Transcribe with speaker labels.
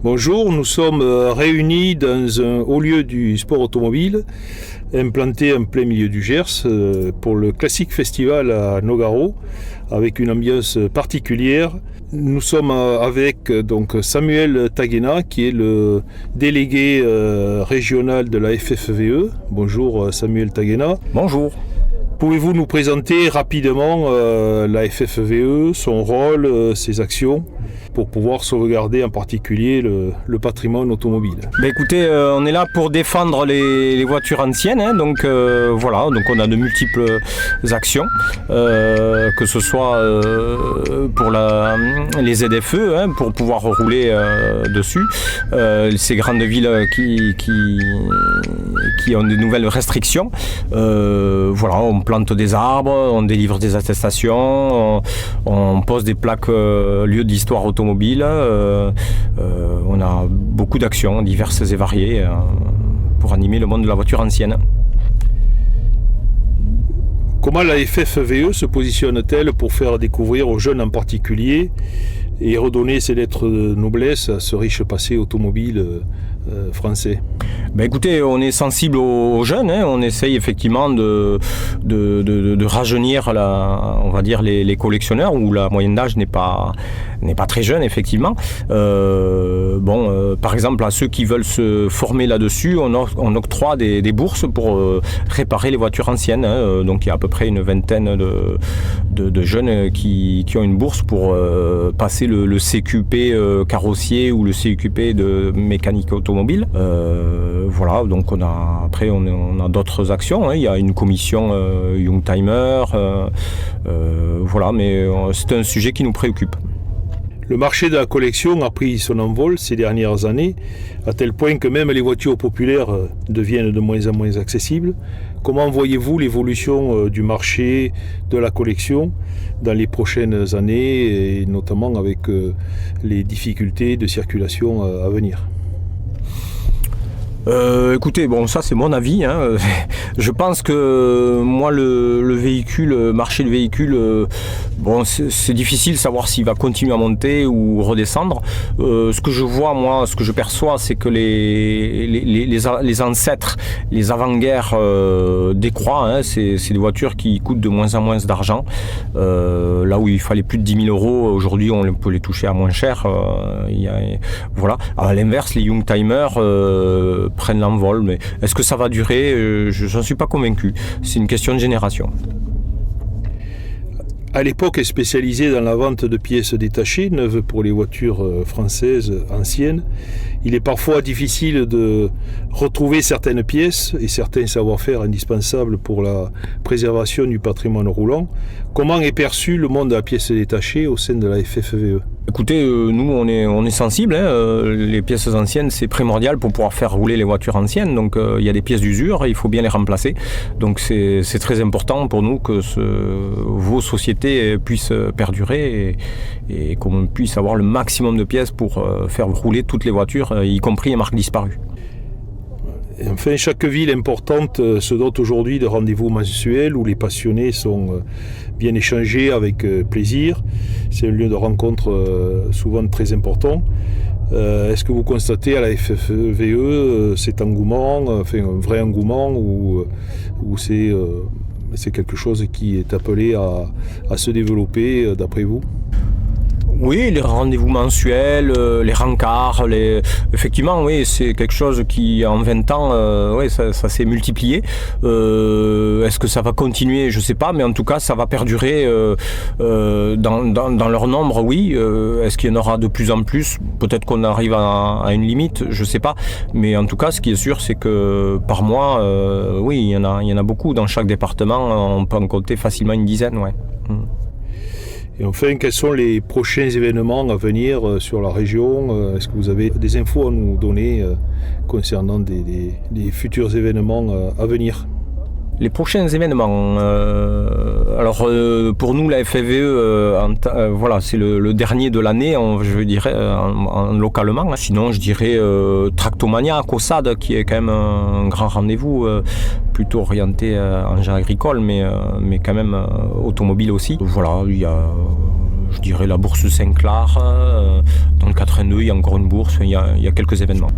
Speaker 1: Bonjour, nous sommes réunis dans un haut lieu du sport automobile, implanté en plein milieu du Gers, pour le Classic Festival à Nogaro, avec une ambiance particulière. Nous sommes avec donc Samuel Taguena, qui est le délégué régional de la FFVE. Bonjour Samuel Taguena.
Speaker 2: Bonjour.
Speaker 1: Pouvez-vous nous présenter rapidement la FFVE, son rôle, ses actions, pour pouvoir sauvegarder en particulier le patrimoine automobile?
Speaker 2: Écoutez, on est là pour défendre les voitures anciennes, hein, donc voilà, donc on a de multiples actions, que ce soit pour les ZFE, hein, pour pouvoir rouler dessus, ces grandes villes qui ont de nouvelles restrictions, voilà, on plante des arbres, on délivre des attestations, on pose des plaques lieux d'histoire automobile. On a beaucoup d'actions diverses et variées pour animer le monde de la voiture ancienne.
Speaker 1: Comment la FFVE se positionne-t-elle pour faire découvrir aux jeunes en particulier et redonner ses lettres de noblesse à ce riche passé automobile français?
Speaker 2: Écoutez, on est sensible aux jeunes, hein. On essaye effectivement de rajeunir on va dire les collectionneurs, où la moyenne d'âge n'est pas très jeune effectivement. Par exemple, à ceux qui veulent se former là-dessus, on octroie des bourses pour réparer les voitures anciennes, hein. Donc il y a à peu près une vingtaine de jeunes qui ont une bourse pour passer le CQP carrossier ou le CQP de mécanique automobile. Voilà, donc on a d'autres actions, hein. Il y a une commission Youngtimer, voilà, mais c'est un sujet qui nous préoccupe.
Speaker 1: Le marché de la collection a pris son envol ces dernières années, à tel point que même les voitures populaires deviennent de moins en moins accessibles. Comment voyez-vous l'évolution du marché de la collection dans les prochaines années, et notamment avec les difficultés de circulation à venir ?
Speaker 2: Écoutez, ça c'est mon avis, hein. Je pense que moi le marché de véhicule, c'est difficile de savoir s'il va continuer à monter ou redescendre. Ce que je vois, moi, ce que je perçois, c'est que les ancêtres, les avant-guerres décroît, hein. C'est des voitures qui coûtent de moins en moins d'argent. Là où il fallait plus de 10 000 euros, aujourd'hui on peut les toucher à moins cher. Voilà. À l'inverse, les Youngtimer prennent l'envol, mais est-ce que ça va durer? Je n'en suis pas convaincu. C'est une question de génération.
Speaker 1: À l'époque, spécialisée dans la vente de pièces détachées, neuves pour les voitures françaises anciennes, il est parfois difficile de retrouver certaines pièces et certains savoir-faire indispensables pour la préservation du patrimoine roulant. Comment est perçu le monde de la pièce détachée au sein de la FFVE?
Speaker 2: Écoutez, nous on est sensibles, hein. Les pièces anciennes c'est primordial pour pouvoir faire rouler les voitures anciennes, donc il y a des pièces d'usure et il faut bien les remplacer, donc c'est très important pour nous que vos sociétés puissent perdurer et qu'on puisse avoir le maximum de pièces pour faire rouler toutes les voitures, y compris les marques disparues.
Speaker 1: Et enfin, chaque ville importante se dote aujourd'hui de rendez-vous mensuels où les passionnés sont bien échangés avec plaisir. C'est un lieu de rencontre souvent très important. Est-ce que vous constatez à la FFVE cet engouement, enfin un vrai engouement, ou c'est quelque chose qui est appelé à se développer d'après vous?
Speaker 2: Oui, les rendez-vous mensuels, les rencarts, effectivement, oui, c'est quelque chose qui, en 20 ans, ça s'est multiplié. Est-ce que ça va continuer? Je ne sais pas, mais en tout cas, ça va perdurer dans leur nombre, oui. Est-ce qu'il y en aura de plus en plus? Peut-être qu'on arrive à une limite, je ne sais pas. Mais en tout cas, ce qui est sûr, c'est que par mois, oui, il y en a beaucoup. Dans chaque département, on peut en compter facilement une dizaine, ouais.
Speaker 1: Et enfin, quels sont les prochains événements à venir sur la région? Est-ce que vous avez des infos à nous donner concernant des futurs événements à venir?
Speaker 2: Les prochains événements, pour nous la FFVE, voilà, c'est le dernier de l'année, je dirais localement. Sinon, je dirais Tractomania à Caussade, qui est quand même un grand rendez-vous, plutôt orienté engin agricole, mais quand même automobile aussi. Voilà, il y a je dirais la bourse Saint-Clar. Dans le 82, il y a encore une bourse, il y a quelques événements.